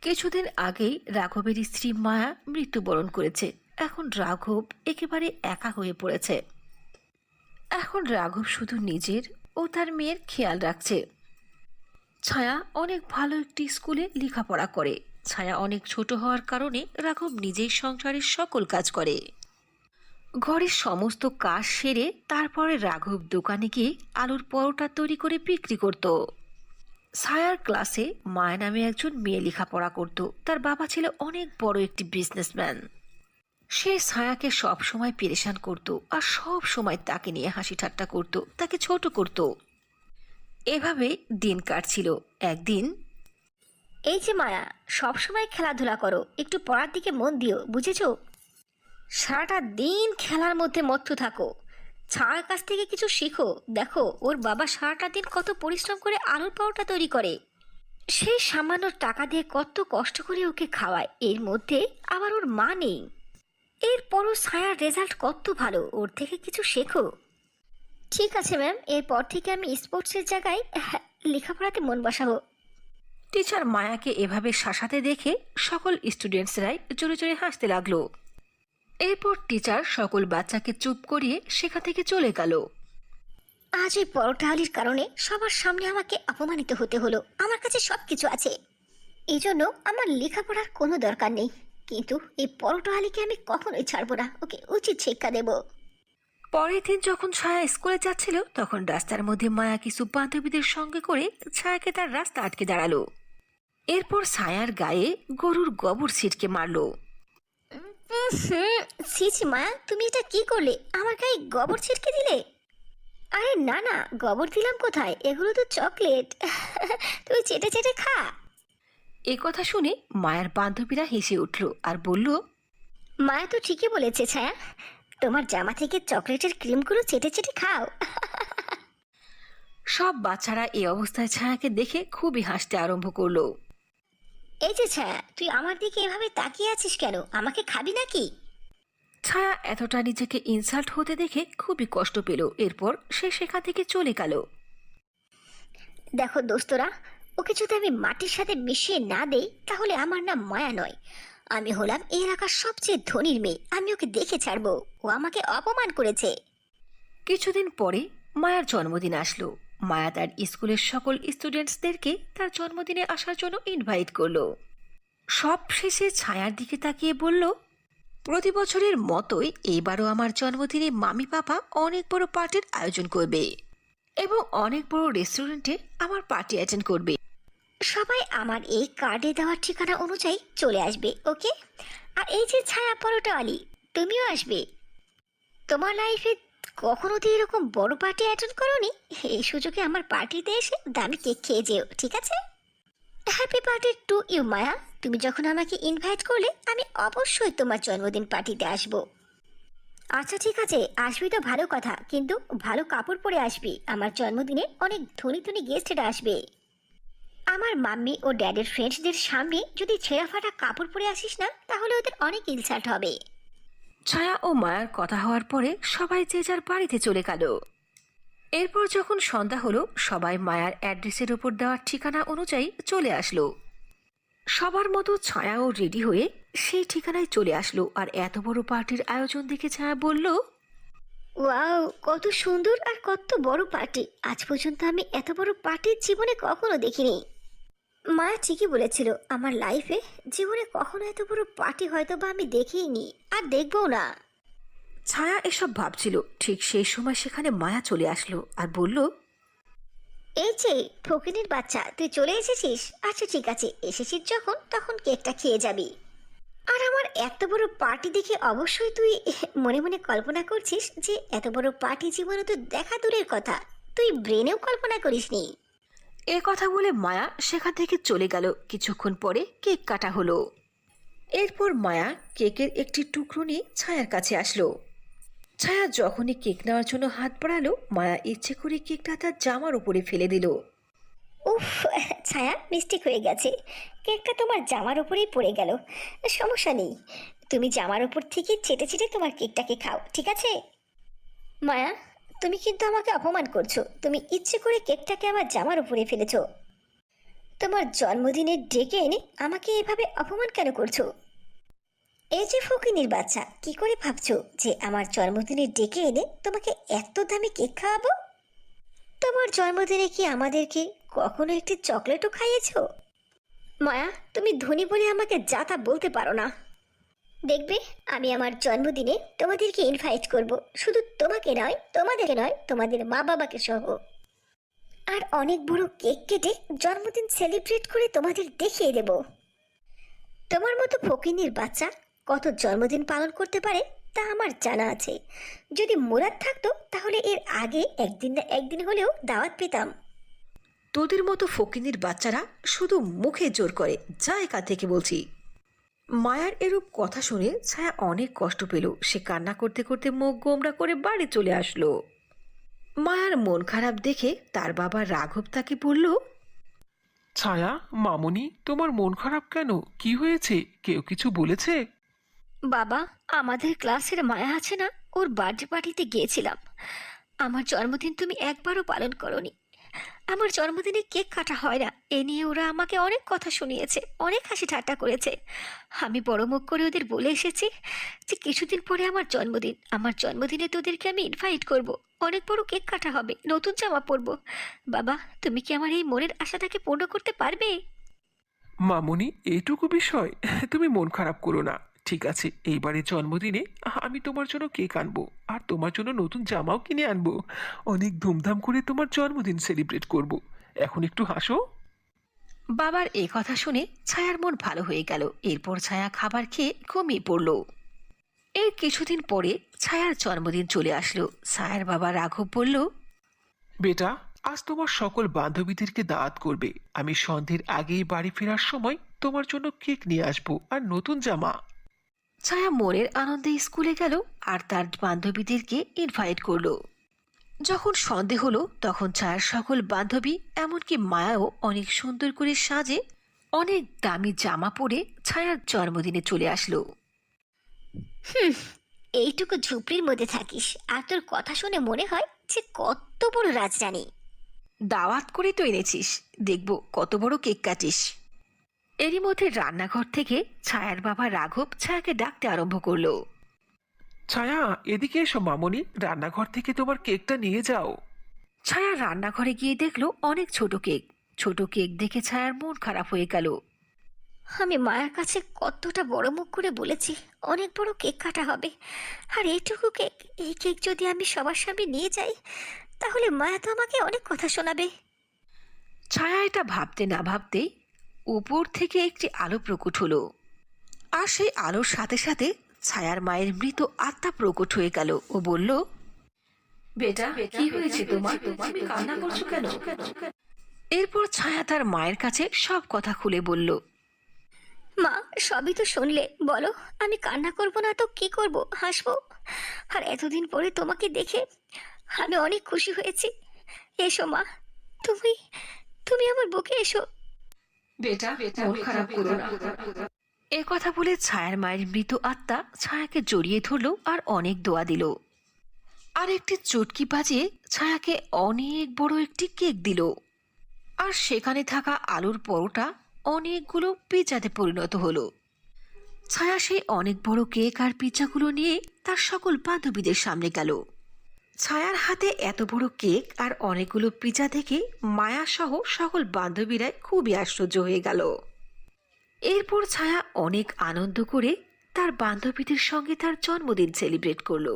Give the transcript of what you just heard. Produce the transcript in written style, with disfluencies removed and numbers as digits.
কিছুদিন আগেই রাঘবের স্ত্রী মায়া মৃত্যুবরণ করেছে। এখন রাঘব একেবারে একা হয়ে পড়েছে। এখন রাঘব শুধু নিজের ও তার মেয়ের খেয়াল রাখছে। ছায়া অনেক ভালো একটি স্কুলে লেখাপড়া করে। ছায়া অনেক ছোট হওয়ার কারণে রাঘব নিজেই সংসারের সকল কাজ করে। ঘরের সমস্ত কাজ সেরে তারপরে রাঘব দোকানে গিয়ে আলুর পরোটা তৈরি করে বিক্রি করত। ছায়ার ক্লাসে মায়া নামে একজন মেয়ে লেখাপড়া করত। তার বাবা ছিল অনেক বড় একটি বিজনেসম্যান। সে ছায়াকে সব সময় পেরেশান করত আর সব সময় তাকে নিয়ে হাসি ঠাট্টা করত, তাকে ছোট করত। এভাবে দিন কাটছিল। একদিন এই যে মায়া, সব সময় খেলাধুলা করো, একটু পড়ার দিকে মন দিও, বুঝেছো? সারাটা দিন খেলার মধ্যে মত্ত থাকো। ছাড়ার কাছ থেকে কিছু শিখো। দেখো ওর বাবা সারাটা দিন কত পরিশ্রম করে আলুর পরোটা তৈরি করে। সেই সামান্য টাকা দিয়ে কত কষ্ট করে ওকে খাওয়ায়, এর মধ্যে আবার ওর মা নেই। এরপরও ছায়ার রেজাল্ট কত ভালো, ওর থেকে কিছু শেখো। ঠিক আছে ম্যাম, এরপর থেকে আমি স্পোর্টসের জায়গায় লেখাপড়াতে মন বসাবো। টিচার মায়াকে এভাবে শাসাতে দেখে সকল স্টুডেন্টসরাই জোরে জোরে হাসতে লাগলো। এরপর টিচার সকল বাচ্চাকে চুপ করিয়ে সেখান থেকে চলে গেল। আজ এই পরোটাহালির কারণে সবার সামনে আমাকে অপমানিত হতে হলো। আমার কাছে সবকিছু আছে, এই জন্য আমার লেখাপড়ার কোনো দরকার নেই, কিন্তু এই পরোটাহালিকে আমি কখনোই ছাড়বো না। ওকে উচিত শিক্ষা দেব। পরের দিন যখন ছায়া স্কুলে যাচ্ছিল তখন রাস্তার মধ্যে মায়া কিছু বান্ধবীদের সঙ্গে করে ছায়াকে তার রাস্তা আটকে দাঁড়ালো। এরপর ছায়ার গায়ে গরুর গোবর ছিটকে মারলো। ছি ছি মায়া, তুমি এটা কি করলে? আমার গায়ে গোবর ছিটকে দিলে? আরে না না, গোবর দিলাম কোথায়? এগুলো তো চকলেট। তুই চেটে চেটে খা। এ কথা শুনে মায়ার বান্ধবীরা হেসে উঠল আর বলল, মায়া তো ঠিকই বলেছে ছায়া, তোমার জামা থেকে চকলেটের ক্রিমগুলো চেটে চেটে খাও। সব বাচ্চারা এই অবস্থায় ছায়াকে দেখে খুবই হাসতে আরম্ভ করলো। এই যে ছায়া, তুই আমার দিকে এভাবে তাকিয়ে আছিস কেন? আমাকে খাবি নাকি? ছায়া এতটা নিজেকে ইনসাল্ট হতে দেখে খুবই কষ্ট পেল। এরপর সে সেখান থেকে চলে গেল। দেখো দোস্তরা, ওকে যদি আমি মাটির সাথে মিশিয়ে না দেই তাহলে আমার নাম মায়া নয়, আমি হলাম এই এলাকার সবচেয়ে ধনীর মেয়ে। আমি ওকে দেখে ছাড়বো। ও আমাকে অপমান করেছে। কিছুদিন পরে মায়ার জন্মদিন আসলো। মায়া তার স্কুলের সকল স্টুডেন্টসদেরকে তার জন্মদিনে আসার জন্য ইনভাইট করলো। সব শেষে ছায়ার দিকে তাকিয়ে বলল, প্রতি বছরের মতোই এইবারও আমার জন্মদিনে মামি পাপা অনেক বড় পার্টির আয়োজন করবে এবং অনেক বড় রেস্টুরেন্টে আমার পার্টি অ্যাটেন্ড করবে। সবাই আমার এই কার্ডে দেওয়া ঠিকানা অনুযায়ী চলে আসবে, ওকে? আর এই যে ছায়া পরোটাওয়ালি, তুমিও আসবে। তোমার লাইফে কখনো তো এরকম বড় পার্টি অ্যাটেন্ড করোনি। এই সুযোগে আমার পার্টিতে এসে দামি কেক খেয়ে যেও, ঠিক আছে? হ্যাপি বার্থডে টু ইউ মায়া। তুমি যখন আমাকে ইনভাইট করলে আমি অবশ্যই তোমার জন্মদিন পার্টিতে আসব। আচ্ছা ঠিক আছে, আসবি তো ভালো কথা, কিন্তু ভালো কাপড় পরে আসবি। আমার জন্মদিনে অনেক ধনী ধনী গেস্টরা আসবে। আমার মাম্মি ও ড্যাডের ফ্রেন্ডসদের সামনে যদি ছেঁড়া ফাটা কাপড় পরে আসিস না তাহলে ওদের অনেক ইনসাল্ট হবে। ছায়া ও মায়ার কথা হওয়ার পরে সবাই যে যার বাড়িতে চলে গেল। এরপর যখন সন্ধ্যা হলো সবাই মায়ার অ্যাড্রেসের ওপর দেওয়ার ঠিকানা অনুযায়ী চলে আসলো। সবার মতো ছায়াও রেডি হয়ে সেই ঠিকানায় চলে আসলো। আর এত বড় পার্টির আয়োজন দেখে ছায়া বলল, ওয়াও, কত সুন্দর আর কত বড় পার্টি! আজ পর্যন্ত আমি এত বড় পার্টি জীবনে কখনো দেখিনি। মায়া ঠিকই বলেছিল, আমার লাইফে জীবনে কখনো এত বড় পার্টি হয়তো বা আমি দেখিনি, আর দেখবো না। ছায়া এসব ভাবছিল, ঠিক সেই সময় সেখানে মায়া চলে আসলো আর বলল, এই যে ফকিনের বাচ্চা, তুই চলে এসেছিস? আচ্ছা ঠিক আছে, এসেছিস যখন তখন কেকটা খেয়ে যাবি। আর আমার এত বড় পার্টি দেখে অবশ্যই তুই মনে মনে কল্পনা করছিস যে এত বড় পার্টি জীবনে তো দেখা দূরের কথা, তুই ব্রেনেও কল্পনা করিসনি। এ কথা বলে মায়া সেখান থেকে চলে গেল। কিছুক্ষণ পরে কেক কাটা হলো। এরপর মায়া কেকের একটি টুকরো নিয়ে ছায়ার কাছে আসলো। ছায়া যখনই কেক নেওয়ার জন্য হাত বাড়ালো মায়া ইচ্ছে করে কেকটা তার জামার উপরে ফেলে দিল। উফ, ছায়া মিস্টেক হয়ে গেছে, কেকটা তোমার জামার উপরেই পড়ে গেল। সমস্যা নেই, তুমি জামার উপর থেকে ছেটে ছেটে তোমার কেকটাকে খাও, ঠিক আছে? মায়া, তুমি কিন্তু আমাকে অপমান করছো। তুমি ইচ্ছে করে কেকটাকে আমার জামার উপরে ফেলেছো। তোমার জন্মদিনে ডেকে এনে আমাকে এভাবে অপমান কেন করছো? এই যে ফকিনীর বাচ্চা, কি করে ভাবছো যে আমার জন্মদিনে ডেকে এনে তোমাকে এত দামি কেক খাওয়াবো? তোমার জন্মদিনে কি আমাদেরকে কখনো একটি চকলেটও খাইয়েছো? মায়া, তুমি ধনী বলে আমাকে যা তা বলতে পারো না। দেখবে, আমি আমার জন্মদিনে তোমাদেরকে ইনভাইট করব, শুধু তোমাকে নয়, তোমাদেরকে নয়, তোমাদের মা বাবাকে সহ। আর অনেক বড় কেক কেটে জন্মদিন সেলিব্রেট করে তোমাদের দেখিয়ে দেব তোমার মতো ফকিনীর বাচ্চা কত জন্মদিন পালন করতে পারে তা আমার জানা আছে। যদি মুরাদ থাকতো তাহলে এর আগে একদিন না একদিন হলেও দাওয়াত পেতাম। তোদের মতো ফকিনীর বাচ্চারা শুধু মুখে জোর করে, যা এখান থেকে বলছি। মায়ার এরূপ কথা শুনে ছায়া অনেক কষ্ট পেল। সে কান্না করতে করতে মুখ গোমড়া করে বাড়ি চলে আসলো। মায়ার মন খারাপ দেখে তার বাবা রাঘব তাকে বলল, ছায়া, মামুনি, তোমার মন খারাপ কেন? কি হয়েছে? কেউ কিছু বলেছে? বাবা, আমাদের ক্লাসের মায়া আছে না, ওর বার্থডে পার্টিতে গিয়েছিলাম। আমার জন্মদিন তুমি একবারও পালন করোনি। আমার জন্মদিনে কেক কাটা হয় না, এ নিয়ে ওরা আমাকে অনেক কথা শুনিয়েছে, অনেক হাসি ঠাট্টা করেছে। আমি বড় মুখ করে ওদের বলে এসেছি যে কিছুদিন পরে আমার জন্মদিন, আমার জন্মদিনে তোদেরকে আমি ইনভাইট করব, অনেক বড় কেক কাটা হবে, নতুন জামা পরবো। বাবা, তুমি কি আমার এই মনের আশাটাকে পূর্ণ করতে পারবে? মামুনি, এইটুকু বিষয়? তুমি মন খারাপ করো না। ঠিক আছে, এইবারের জন্মদিনে আমি তোমার জন্য কেক আনবো, আর তোমার জন্য নতুন জামাও কিনে আনবো। অনেক ধুমধাম করে তোমার জন্মদিন সেলিব্রেট করব। এখন একটু হাসো। বাবার এই কথা শুনে ছায়ার মন ভালো হয়ে গেল। এরপর ছায়া খাবার খেয়ে ঘুমিয়ে পড়ল। এর কিছুদিন পরে ছায়ার জন্মদিন চলে আসলো। ছায়ার বাবা রাঘব বলল, বেটা, আজ তোমার সকল বান্ধবীদেরকে দাওয়াত করবে। আমি সন্ধ্যের আগেই বাড়ি ফেরার সময় তোমার জন্য কেক নিয়ে আসবো আর নতুন জামা। ছায়া মনের আনন্দে স্কুলে গেল আর তার বান্ধবীদেরকে ইনভাইট করলো। যখন সন্ধে হলো তখন ছায়ার সকল বান্ধবী, এমনকি মায়াও অনেক সুন্দর করে সাজে অনেক দামি জামা পরে ছায়ার জন্মদিনে চলে আসলো। এইটুকু ঝুপড়ির মধ্যে থাকিস আর তোর কথা শুনে মনে হয় যে কত বড় রাজরানী। দাওয়াত করে তো এনেছিস, দেখব কত বড় কেক কাটিস। এরই মধ্যে রান্নাঘর থেকে ছায়ার বাবা রাঘব ছায়াকে ডাকতে আরম্ভ করলো। ছায়া, এদিকে এসো মামুনি, রান্নাঘর থেকে তোমার কেকটা নিয়ে যাও। ছায়া রান্নাঘরে গিয়ে দেখলো অনেক ছোট কেক। ছোট কেক দেখে ছায়ার মন খারাপ হয়ে গেল। আমি মায়ের কাছে কতটা বড় মুখ করে বলেছি অনেক বড় কেক কাটা হবে, আর এইটুকু কেক, এই কেক যদি আমি সবার সামনে নিয়ে যাই তাহলে মায়া তো আমাকে অনেক কথা শোনাবে। ছায়া এটা ভাবতে না ভাবতেই উপর থেকে একটি আলো প্রকট হলো। আর সেই আলোর সাথে সাথে ছায়ার মায়ের মৃত আত্মা প্রকট হয়ে গেল ও বলল, বেটা, কি হয়েছে তোমার? তুমি কান্না করছো কেন? এরপর ছায়া তার মায়ের কাছে সব কথা খুলে বলল। মা, সবই তো শুনলে, বলো আমি কান্না করব না তো কি করব, হাসবো? আর এতদিন পরে তোমাকে দেখে আমি অনেক খুশি হয়েছি। এসো মা, তুমি তুমি আমার বুকে এসো। বেটা, মন খারাপ করো না। এ কথা বলে ছায়ার মায়ের মৃত আত্মা ছায়াকে জড়িয়ে ধরলো আর অনেক দোয়া দিল। আর একটি চটকি বাজিয়ে ছায়াকে অনেক বড় একটি কেক দিল। আর সেখানে থাকা আলুর পরোটা অনেকগুলো পিৎজাতে পরিণত হলো। ছায়া সেই অনেক বড় কেক আর পিৎজাগুলো নিয়ে তার সকল বান্ধবীদের সামনে গেল। ছায়ার হাতে এত বড় কেক আর অনেকগুলো পিৎজা দেখে মায়া সহ সকল বান্ধবীরাই খুবই আশ্চর্য হয়ে গেল। এরপর ছায়া অনেক আনন্দ করে তার বান্ধবীদের সঙ্গে তার জন্মদিন সেলিব্রেট করলো।